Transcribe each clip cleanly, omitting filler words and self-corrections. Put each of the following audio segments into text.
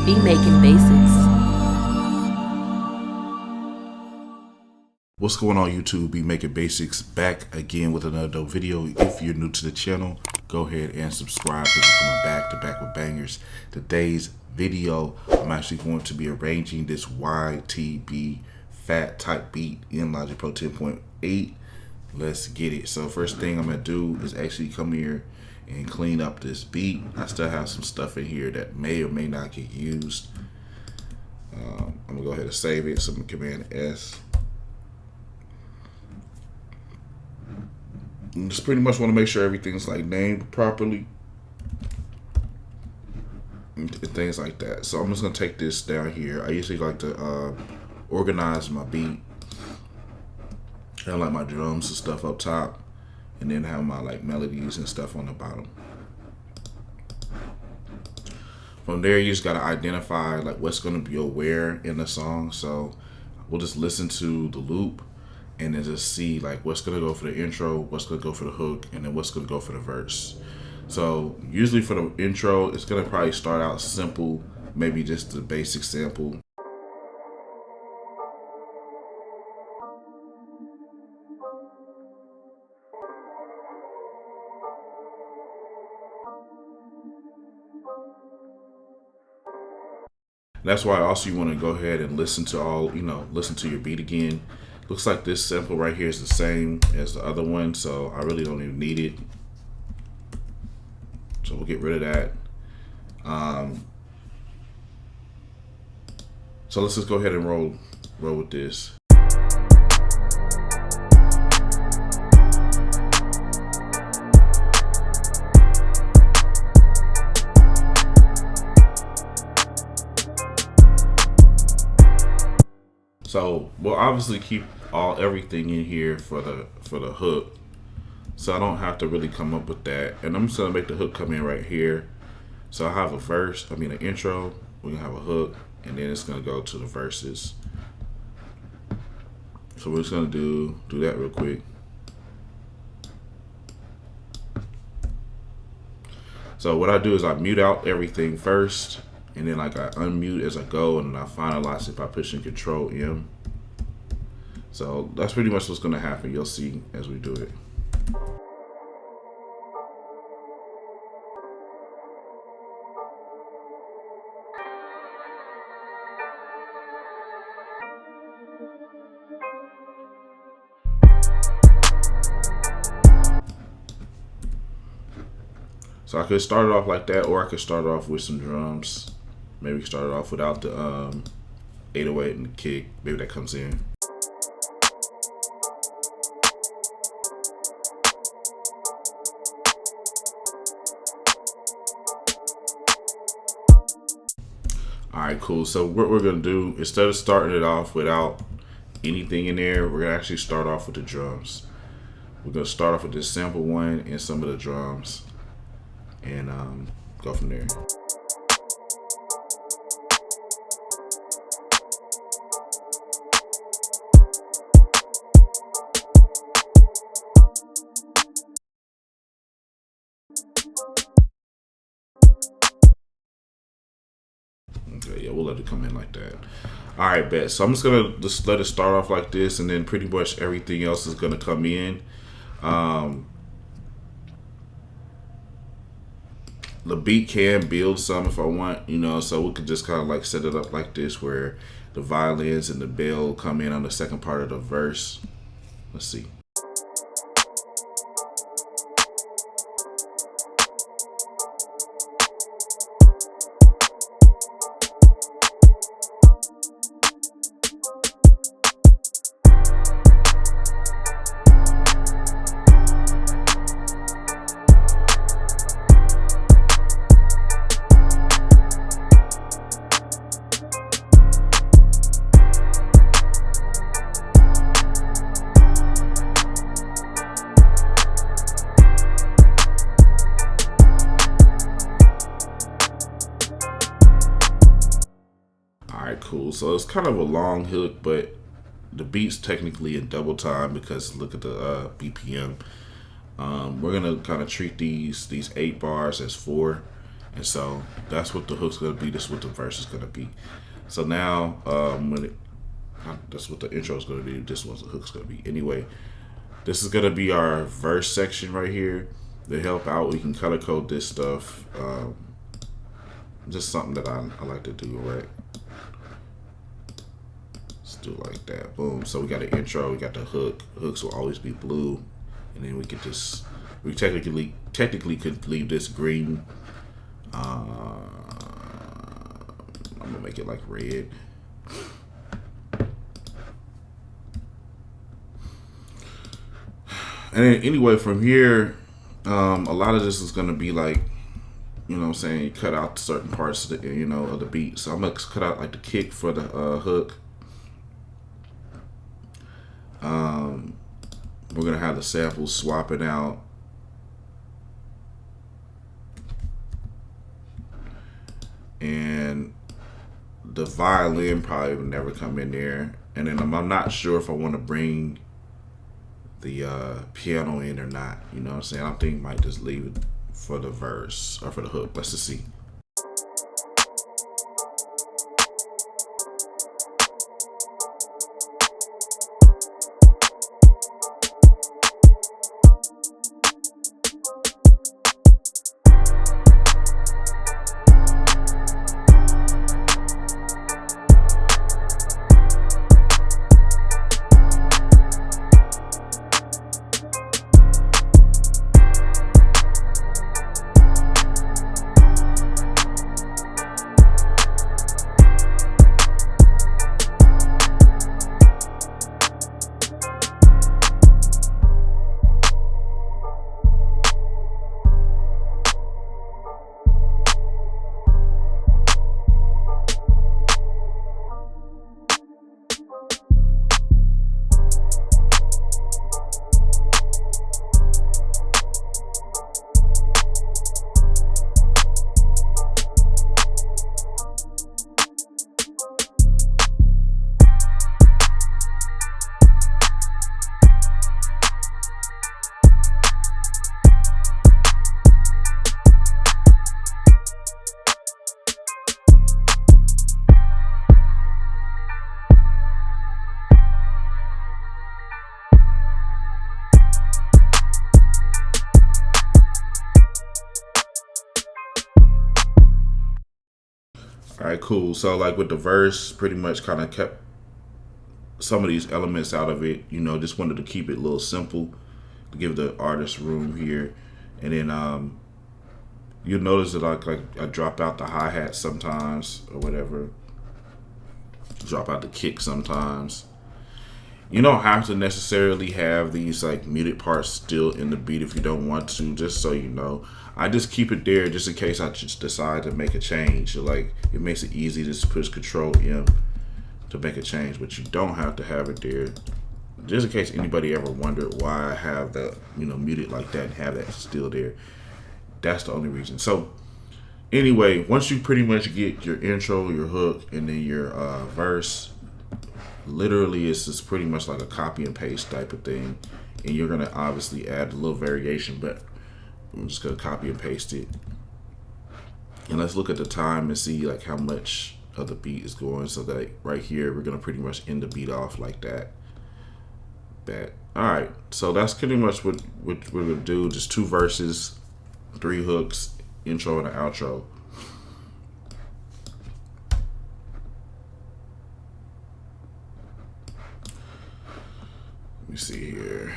Be making basics. What's going on YouTube? Be Making Basics back again with another dope video. If you're new to the channel, go ahead and subscribe because we're coming back with bangers. Today's video, I'm actually going to be arranging this Ytb Fatt type beat in Logic Pro 10.8. Let's get it. So first thing I'm gonna do is actually come here and clean up this beat. I still have some stuff in here that may or may not get used. I'm gonna go ahead and save it. So I'm gonna Command S. And just pretty much want to make sure everything's like named properly and things like that. So I'm just gonna take this down here. I usually like to organize my beat. I like my drums and stuff up top, and then have my like melodies and stuff on the bottom. From there, you just gotta identify like what's gonna be where in the song. So we'll just listen to the loop and then just see like what's gonna go for the intro, what's gonna go for the hook, and then what's gonna go for the verse. So usually for the intro, it's gonna probably start out simple, maybe just the basic sample. That's why also you want to go ahead and listen to listen to your beat again. Looks like this sample right here is the same as the other one, so I really don't even need it. So we'll get rid of that. So let's just go ahead and roll with this. So we'll obviously keep everything in here for the hook, so I don't have to really come up with that. And I'm just gonna make the hook come in right here. So I have an intro, we're gonna have a hook, and then it's gonna go to the verses. So we're just gonna do that real quick. So what I do is I mute out everything first, and then like I unmute as I go, and I finalize it by pushing Control M. So that's pretty much what's gonna happen. You'll see as we do it. So I could start it off like that, or I could start off with some drums. Maybe start it off without the 808 and the kick. Maybe that comes in. All right, cool. So what we're gonna do, instead of starting it off without anything in there, we're gonna actually start off with the drums. We're gonna start off with this sample one and some of the drums, and go from there. Okay, yeah, we'll let it come in like that. All right, bet. So I'm just gonna let it start off like this, and then pretty much everything else is gonna come in. The beat can build some if I want, so we could just kind of like set it up like this, where the violins and the bell come in on the second part of the verse. Let's see. Cool. So it's kind of a long hook, but the beat's technically in double time because look at the BPM. We're gonna kind of treat these 8 bars as 4, And so that's what the hook's gonna be. This is what the verse is gonna be. So now, that's what the intro is gonna be. This is what the hook's gonna be. Anyway, this is gonna be our verse section right here. To help out, we can color code this stuff. Just something that I like to do, right? Let's do it like that. Boom. So we got an intro, we got the hook. Hooks will always be blue, and then we could just technically could leave this green. I'm gonna make it like red. And then anyway, from here, a lot of this is gonna be like, you know what I'm saying, cut out certain parts of the, you know, of the beat. So I'm gonna cut out like the kick for the hook. We're gonna have the samples swapping out. And the violin probably would never come in there. And then I'm not sure if I want to bring the piano in or not. You know what I'm saying? I think I might just leave it for the verse or for the hook. Let's just see. All right, cool. So like with the verse, pretty much kind of kept some of these elements out of it. You know, just wanted to keep it a little simple to give the artist room here. And then you'll notice that I drop out the hi-hat sometimes or whatever. Drop out the kick sometimes. You don't have to necessarily have these like muted parts still in the beat if you don't want to, just so you know. I just keep it there just in case I just decide to make a change. So, like, it makes it easy to just push Control M to make a change, but you don't have to have it there. Just in case anybody ever wondered why I have that, you know, muted like that and have that still there. That's the only reason. So anyway, once you pretty much get your intro, your hook, and then your verse, literally it's just pretty much like a copy and paste type of thing. And you're gonna obviously add a little variation, but I'm just gonna copy and paste it. And let's look at the time and see like how much of the beat is going. So that right here, we're gonna pretty much end the beat off like that. All right, so that's pretty much what we're gonna do. Just 2 verses, 3 hooks, intro and an outro. Let me see here.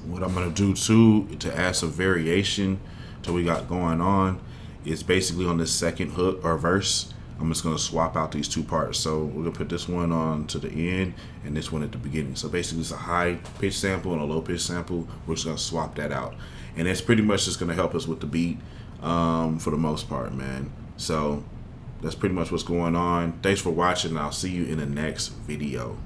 What I'm gonna do too to add some variation to what we got going on is basically on this second hook or verse, I'm just gonna swap out these 2 parts. So we're gonna put this one on to the end and this one at the beginning. So basically it's a high pitch sample and a low pitch sample. We're just gonna swap that out. And it's pretty much just gonna help us with the beat for the most part, man. So that's pretty much what's going on. Thanks for watching, and I'll see you in the next video.